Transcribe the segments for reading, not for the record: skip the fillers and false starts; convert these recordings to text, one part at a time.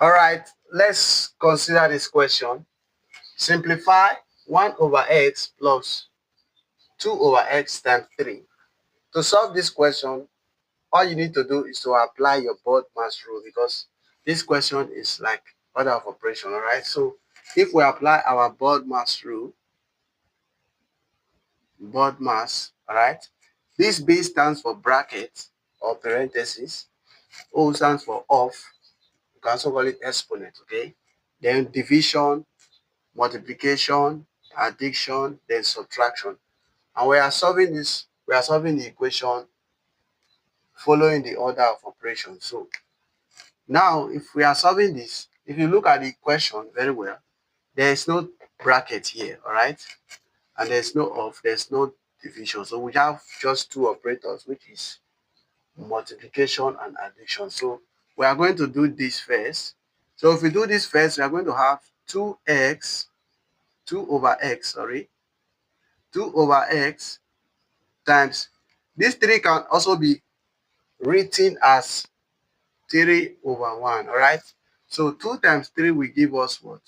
All right, let's consider this question. Simplify 1 over x plus 2 over x times 3. To solve this question, all you need to do is to apply your BODMAS rule, because this question is like order of operation. All right, so if we apply our BODMAS rule, BODMAS, all right, this B stands for bracket or parenthesis, O stands for off, you can also call it exponent, okay? Then division, multiplication, addition, then subtraction. And we are solving the equation following the order of operation. So now, if we are solving this, if you look at the equation very well, there is no bracket here, all right? And there's no off, there's no division. So we have just two operators, which is multiplication and addition. So we are going to do this first. So if we do this first, we are going to have 2 over x, 2 over x times, this 3 can also be written as 3 over 1, all right? So 2 times 3 will give us what?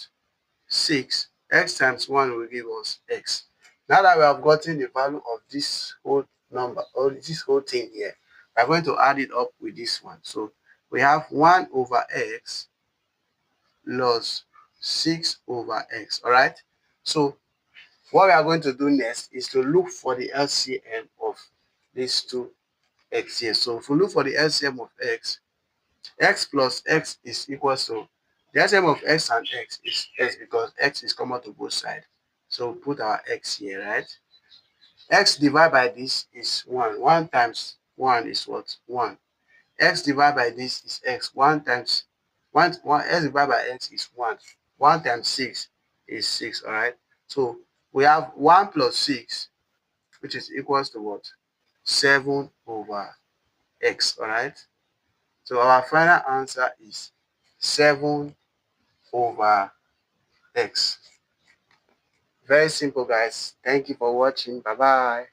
6. X times 1 will give us x. Now that we have gotten the value of this whole number, or this whole thing here, we are going to add it up with this one. So we have 1 over x plus 6 over x, all right? So what we are going to do next is to look for the LCM of these two x here. So if we look for the LCM of x plus x is equal to, the LCM of x and x is x, because x is common to both sides. So put our x here, right? X divided by this is 1. 1 times 1 is what? 1. X divided by this is x. 1 times 1, x divided by x is 1. 1 times 6 is 6, all right? So we have 1 plus 6, which is equals to what? 7 over x, all right? So our final answer is 7 over x. Very simple, guys. Thank you for watching. Bye-bye.